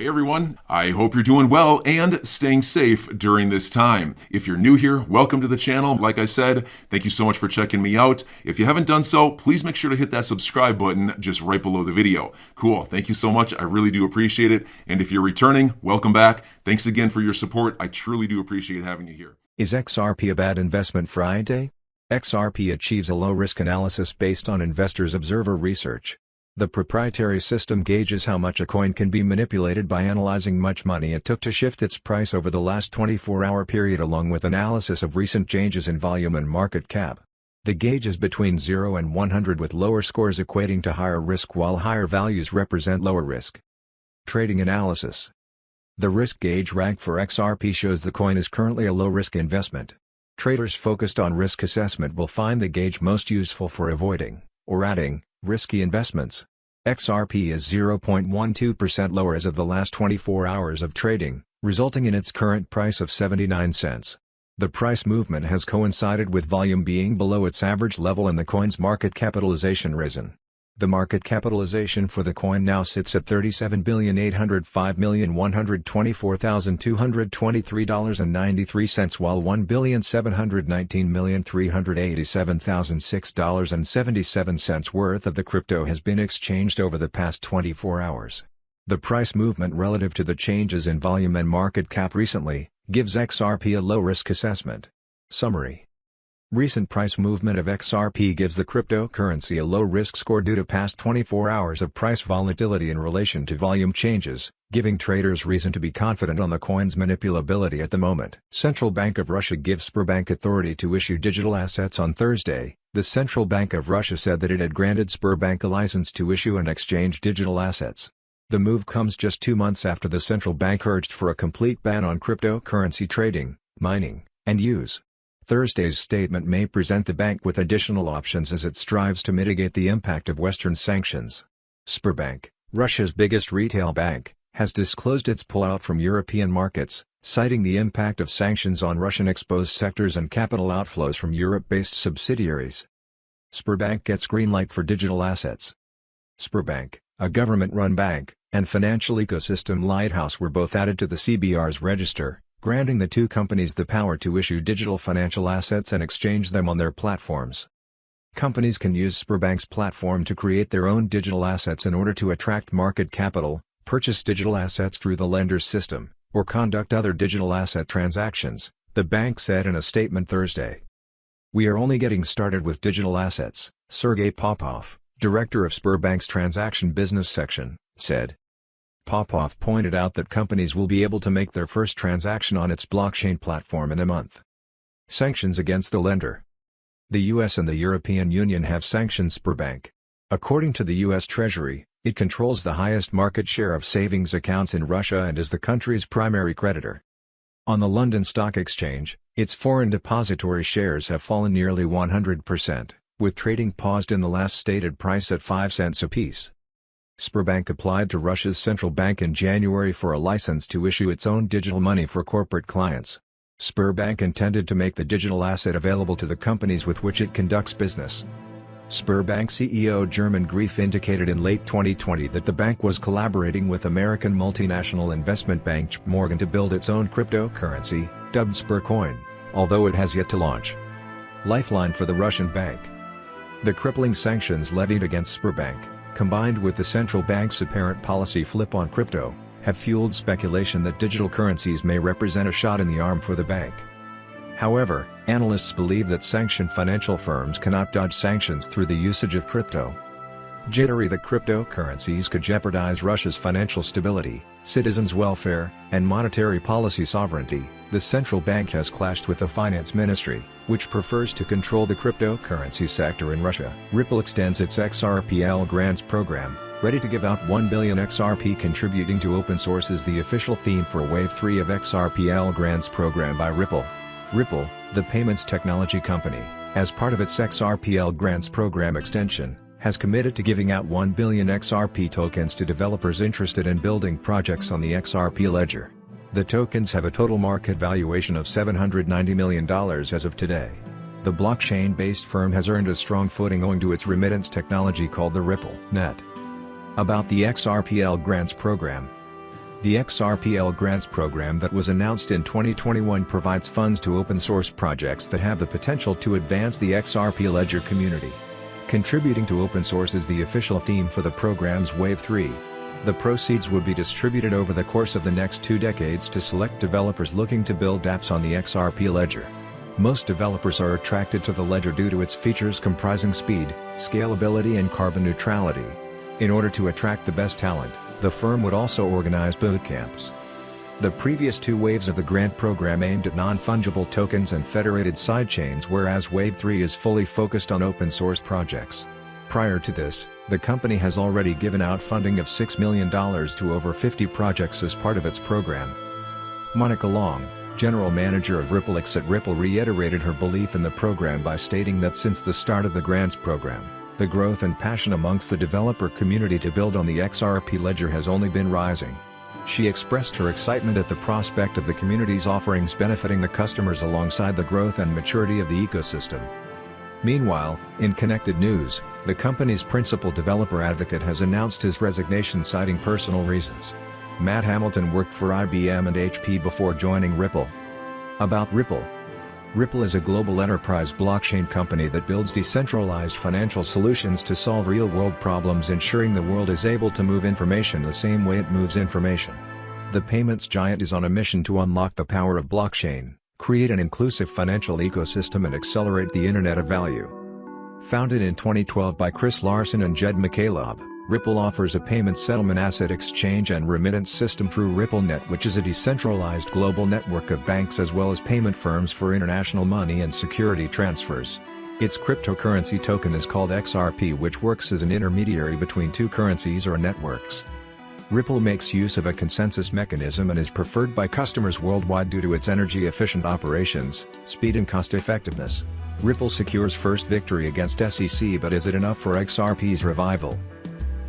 Hey everyone, I hope you're doing well and staying safe during this time. If you're new here, welcome to the channel. Like I said, thank you so much for checking me out. If you haven't done so, please make sure to hit that subscribe button just right below the video. Cool, thank you so much. I really do appreciate it. And if you're returning, welcome back. Thanks again for your support. I truly do appreciate having you here. Is XRP a bad investment Friday? XRP achieves a low-risk analysis based on Investors Observer research. The proprietary system gauges how much a coin can be manipulated by analyzing much money it took to shift its price over the last 24-hour period along with analysis of recent changes in volume and market cap. The gauge is between 0 and 100 with lower scores equating to higher risk while higher values represent lower risk. Trading analysis. The risk gauge rank for XRP shows the coin is currently a low-risk investment. Traders focused on risk assessment will find the gauge most useful for avoiding, or adding, risky investments. XRP is 0.12% lower as of the last 24 hours of trading, resulting in its current price of 79 cents. The price movement has coincided with volume being below its average level and the coin's market capitalization risen. The market capitalization for the coin now sits at $37,805,124,223.93 while $1,719,387,006.77 worth of the crypto has been exchanged over the past 24 hours. The price movement relative to the changes in volume and market cap recently gives XRP a low-risk assessment. Summary. Recent price movement of XRP gives the cryptocurrency a low-risk score due to past 24 hours of price volatility in relation to volume changes, giving traders reason to be confident on the coin's manipulability at the moment. Central Bank of Russia gives Sberbank authority to issue digital assets on Thursday. The Central Bank of Russia said that it had granted Sberbank a license to issue and exchange digital assets. The move comes just 2 months after the central bank urged for a complete ban on cryptocurrency trading, mining, and use. Thursday's statement may present the bank with additional options as it strives to mitigate the impact of Western sanctions. Sberbank, Russia's biggest retail bank, has disclosed its pullout from European markets, citing the impact of sanctions on Russian-exposed sectors and capital outflows from Europe-based subsidiaries. Sberbank gets green light for digital assets. Sberbank, a government-run bank, and financial ecosystem lighthouse were both added to the CBR's register, granting the two companies the power to issue digital financial assets and exchange them on their platforms. Companies can use Sberbank's platform to create their own digital assets in order to attract market capital, purchase digital assets through the lender's system, or conduct other digital asset transactions, the bank said in a statement Thursday. "We are only getting started with digital assets," Sergey Popov, director of Sberbank's transaction business section, said. Popov pointed out that companies will be able to make their first transaction on its blockchain platform in a month. Sanctions against the lender. The US and the European Union have sanctioned Sberbank. According to the US Treasury, it controls the highest market share of savings accounts in Russia and is the country's primary creditor. On the London Stock Exchange, its foreign depository shares have fallen nearly 100%, with trading paused in the last stated price at 5 cents apiece. Sberbank applied to Russia's central bank in January for a license to issue its own digital money for corporate clients. Sberbank intended to make the digital asset available to the companies with which it conducts business. Sberbank CEO German Grief indicated in late 2020 that the bank was collaborating with American multinational investment bank JP Morgan to build its own cryptocurrency, dubbed Sbercoin, although it has yet to launch. Lifeline for the Russian bank. The crippling sanctions levied against Sberbank, combined with the central bank's apparent policy flip on crypto, have fueled speculation that digital currencies may represent a shot in the arm for the bank. However, analysts believe that sanctioned financial firms cannot dodge sanctions through the usage of crypto. Jittery that cryptocurrencies could jeopardize Russia's financial stability, citizens' welfare, and monetary policy sovereignty, the central bank has clashed with the finance ministry, which prefers to control the cryptocurrency sector in Russia. Ripple extends its XRPL grants program, ready to give out 1 billion XRP. Contributing to open source is the official theme for Wave 3 of XRPL grants program by Ripple. Ripple, the payments technology company, as part of its XRPL grants program extension, has committed to giving out 1 billion XRP tokens to developers interested in building projects on the XRP ledger. The tokens have a total market valuation of $790 million as of today. The blockchain-based firm has earned a strong footing owing to its remittance technology called the Ripple Net. About the XRPL grants program. The XRPL grants program that was announced in 2021 provides funds to open-source projects that have the potential to advance the XRP ledger community. Contributing to open source is the official theme for the program's Wave 3. The proceeds would be distributed over the course of the next 2 decades to select developers looking to build apps on the XRP ledger. Most developers are attracted to the ledger due to its features comprising speed, scalability and carbon neutrality. In order to attract the best talent, the firm would also organize boot camps. The previous 2 waves of the grant program aimed at non-fungible tokens and federated sidechains, whereas Wave 3 is fully focused on open-source projects. Prior to this, the company has already given out funding of $6 million to over 50 projects as part of its program. Monica Long, general manager of Ripple xrpl, reiterated her belief in the program by stating that since the start of the grants program, the growth and passion amongst the developer community to build on the XRP ledger has only been rising. She expressed her excitement at the prospect of the community's offerings benefiting the customers alongside the growth and maturity of the ecosystem. Meanwhile, in connected news, the company's principal developer advocate has announced his resignation citing personal reasons. Matt Hamilton worked for IBM and HP before joining Ripple. About Ripple. Ripple is a global enterprise blockchain company that builds decentralized financial solutions to solve real-world problems, ensuring the world is able to move information the same way it moves information. The payments giant is on a mission to unlock the power of blockchain, create an inclusive financial ecosystem and accelerate the Internet of Value. Founded in 2012 by Chris Larson and Jed McCaleb, Ripple offers a payment settlement asset exchange and remittance system through RippleNet, which is a decentralized global network of banks as well as payment firms for international money and security transfers. Its cryptocurrency token is called XRP, which works as an intermediary between 2 currencies or networks. Ripple makes use of a consensus mechanism and is preferred by customers worldwide due to its energy-efficient operations, speed and cost-effectiveness. Ripple secures first victory against SEC, but is it enough for XRP's revival?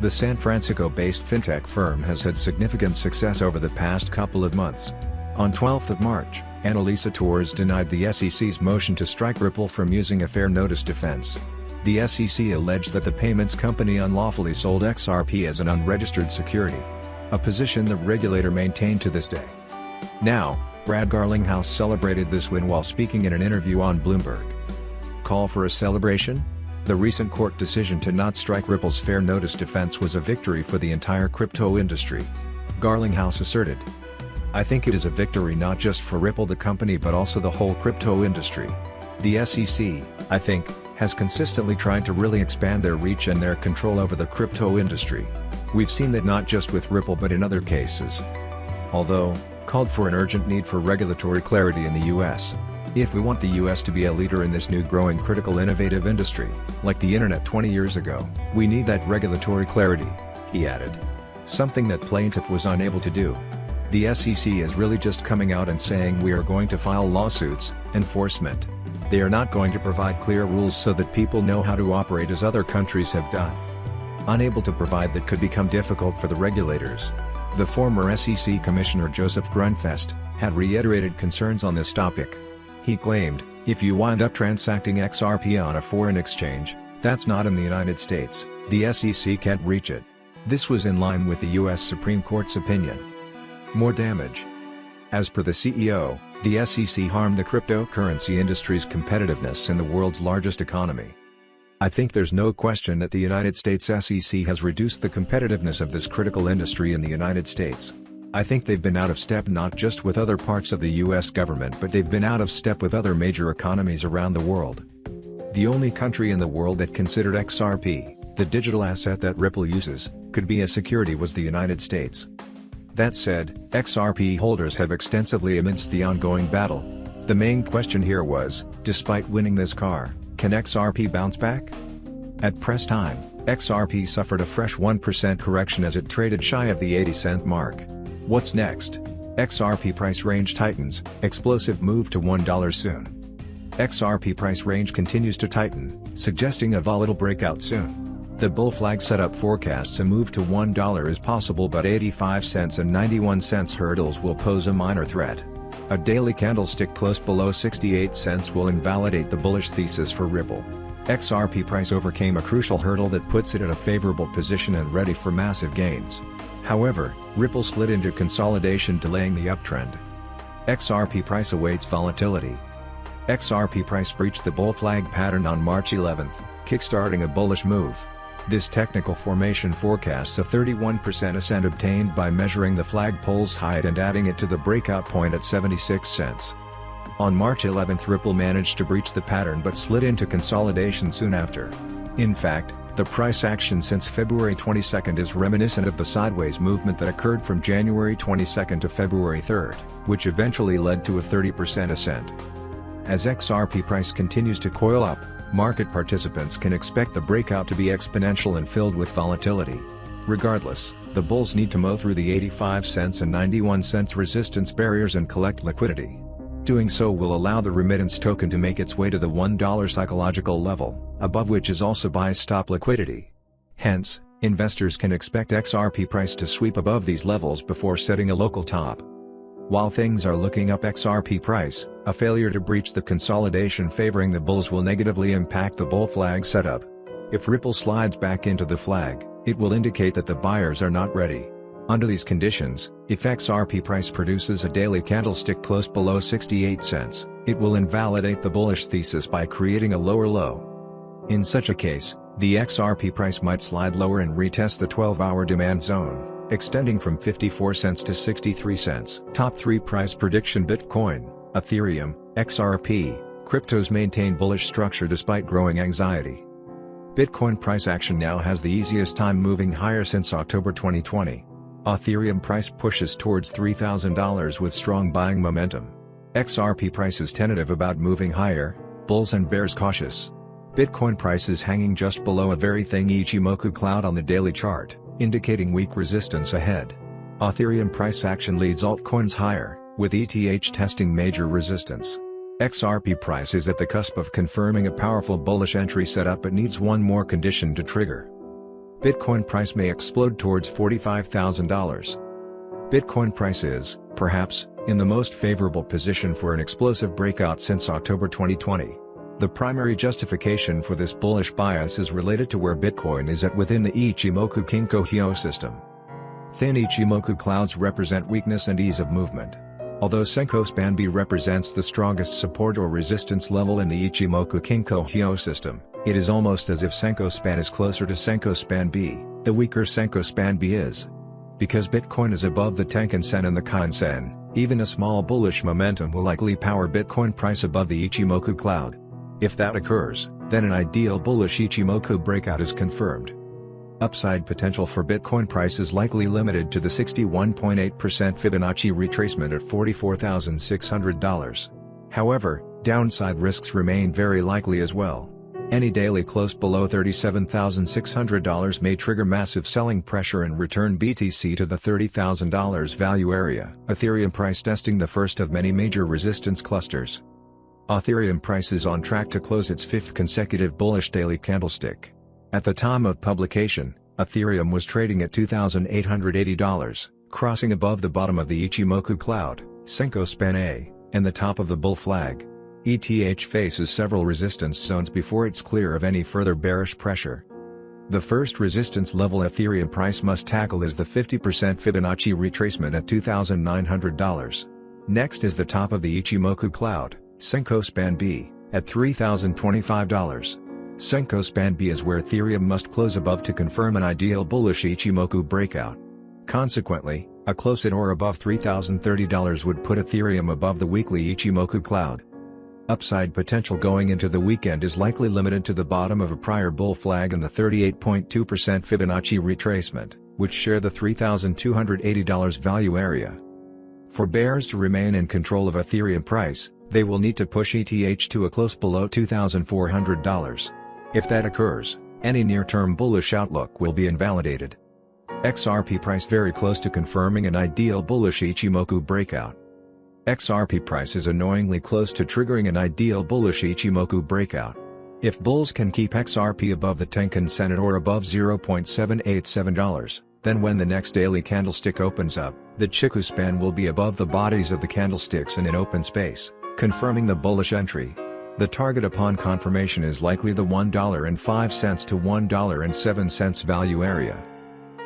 The San Francisco-based fintech firm has had significant success over the past couple of months. On 12th of March, Annalisa Torres denied the SEC's motion to strike Ripple from using a fair notice defense. The SEC alleged that the payments company unlawfully sold XRP as an unregistered security, a position the regulator maintained to this day. Now, Brad Garlinghouse celebrated this win while speaking in an interview on Bloomberg. Call for a celebration? The recent court decision to not strike Ripple's fair notice defense was a victory for the entire crypto industry. Garlinghouse asserted. I think it is a victory not just for Ripple the company but also the whole crypto industry. The SEC, I think, has consistently tried to really expand their reach and their control over the crypto industry. We've seen that not just with Ripple but in other cases. Although, called for an urgent need for regulatory clarity in the US. If we want the US to be a leader in this new growing critical innovative industry, like the internet 20 years ago, we need that regulatory clarity, he added. Something that plaintiff was unable to do. The SEC is really just coming out and saying we are going to file lawsuits, enforcement. They are not going to provide clear rules so that people know how to operate as other countries have done. Unable to provide that could become difficult for the regulators. The former SEC Commissioner Joseph Grunfest had reiterated concerns on this topic. He claimed, if you wind up transacting XRP on a foreign exchange, that's not in the United States, the SEC can't reach it. This was in line with the US Supreme Court's opinion. More damage. As per the CEO, the SEC harmed the cryptocurrency industry's competitiveness in the world's largest economy. I think there's no question that the United States SEC has reduced the competitiveness of this critical industry in the United States. I think they've been out of step not just with other parts of the US government but they've been out of step with other major economies around the world. The only country in the world that considered XRP, the digital asset that Ripple uses, could be a security was the United States. That said, XRP holders have extensively amidst the ongoing battle. The main question here was, despite winning this car, can XRP bounce back? At press time, XRP suffered a fresh 1% correction as it traded shy of the 80-cent mark. What's next? XRP price range tightens, explosive move to $1 soon. XRP price range continues to tighten, suggesting a volatile breakout soon. The bull flag setup forecasts a move to $1 is possible, but 85 cents and 91 cents hurdles will pose a minor threat. A daily candlestick close below 68 cents will invalidate the bullish thesis for Ripple. XRP price overcame a crucial hurdle that puts it in a favorable position and ready for massive gains. However, Ripple slid into consolidation, delaying the uptrend. XRP price awaits volatility. XRP price breached the bull flag pattern on March 11, kickstarting a bullish move. This technical formation forecasts a 31% ascent obtained by measuring the flagpole's height and adding it to the breakout point at 76 cents. On March 11, Ripple managed to breach the pattern but slid into consolidation soon after. In fact, the price action since February 22 is reminiscent of the sideways movement that occurred from January 22 to February 3, which eventually led to a 30% ascent. As XRP price continues to coil up, market participants can expect the breakout to be exponential and filled with volatility. Regardless, the bulls need to mow through the 85 cents and 91 cents resistance barriers and collect liquidity. Doing so will allow the remittance token to make its way to the $1 psychological level, above which is also buy stop liquidity. Hence, investors can expect XRP price to sweep above these levels before setting a local top. While things are looking up XRP price, a failure to breach the consolidation favoring the bulls will negatively impact the bull flag setup. If Ripple slides back into the flag, it will indicate that the buyers are not ready. Under these conditions, if XRP price produces a daily candlestick close below 68 cents, it will invalidate the bullish thesis by creating a lower low. In such a case, the XRP price might slide lower and retest the 12-hour demand zone, extending from 54 cents to 63 cents. Top 3 price prediction: Bitcoin, Ethereum, XRP. Cryptos maintain bullish structure despite growing anxiety. Bitcoin price action now has the easiest time moving higher since October 2020. Ethereum price pushes towards $3,000 with strong buying momentum. XRP price is tentative about moving higher, bulls and bears cautious. Bitcoin price is hanging just below a very thin Ichimoku cloud on the daily chart, indicating weak resistance ahead. Ethereum price action leads altcoins higher, with ETH testing major resistance. XRP price is at the cusp of confirming a powerful bullish entry setup but needs one more condition to trigger. Bitcoin price may explode towards $45,000. Bitcoin price is, perhaps, in the most favorable position for an explosive breakout since October 2020. The primary justification for this bullish bias is related to where Bitcoin is at within the Ichimoku Kinko Hyo system. Thin Ichimoku clouds represent weakness and ease of movement. Although Senko Span B represents the strongest support or resistance level in the Ichimoku Kinko Hyo system, it is almost as if Senko Span is closer to Senko Span B, the weaker Senko Span B is. Because Bitcoin is above the Tenkan Sen and the Kain Sen, even a small bullish momentum will likely power Bitcoin price above the Ichimoku cloud. If that occurs, then an ideal bullish Ichimoku breakout is confirmed. Upside potential for Bitcoin price is likely limited to the 61.8% Fibonacci retracement at $44,600. However, downside risks remain very likely as well. Any daily close below $37,600 may trigger massive selling pressure and return BTC to the $30,000 value area. Ethereum price testing the first of many major resistance clusters. Ethereum price is on track to close its 5th consecutive bullish daily candlestick. At the time of publication, Ethereum was trading at $2,880, crossing above the bottom of the Ichimoku cloud, Senko Span A, and the top of the bull flag. ETH faces several resistance zones before it's clear of any further bearish pressure. The first resistance level Ethereum price must tackle is the 50% Fibonacci retracement at $2,900. Next is the top of the Ichimoku cloud, Senko Span B, at $3,025. Senko Span B is where Ethereum must close above to confirm an ideal bullish Ichimoku breakout. Consequently, a close at or above $3,030 would put Ethereum above the weekly Ichimoku cloud. Upside potential going into the weekend is likely limited to the bottom of a prior bull flag and the 38.2% Fibonacci retracement, which share the $3,280 value area. For bears to remain in control of Ethereum price, they will need to push ETH to a close below $2,400. If that occurs, any near-term bullish outlook will be invalidated. XRP price very close to confirming an ideal bullish Ichimoku breakout. XRP price is annoyingly close to triggering an ideal bullish Ichimoku breakout. If bulls can keep XRP above the Tenkan Sen or above $0.787, then when the next daily candlestick opens up, the Chikou span will be above the bodies of the candlesticks and in open space, confirming the bullish entry. The target upon confirmation is likely the $1.05 to $1.07 value area.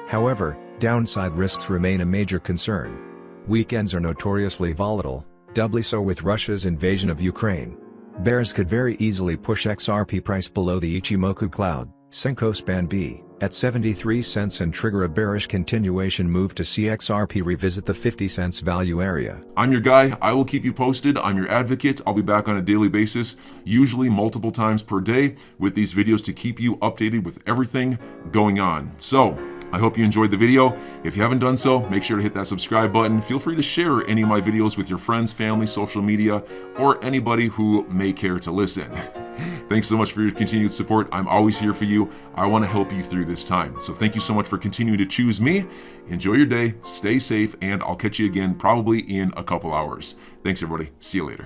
However, Downside risks remain a major concern. Weekends are notoriously volatile, doubly so with Russia's invasion of Ukraine. Bears could very easily push XRP price below the Ichimoku cloud, Senko span B, at 73 cents and trigger a bearish continuation move to see XRP revisit the 50 cents value area. I'm your guy. I will keep you posted. I'm your advocate. I'll be back on a daily basis, usually multiple times per day, with these videos to keep you updated with everything going on. So, I hope you enjoyed the video. If you haven't done so, make sure to hit that subscribe button. Feel free to share any of my videos with your friends, family, social media, or anybody who may care to listen. Thanks so much for your continued support. I'm always here for you. I want to help you through this time. So thank you so much for continuing to choose me. Enjoy your day, stay safe, and I'll catch you again probably in a couple hours. Thanks, everybody. See you later.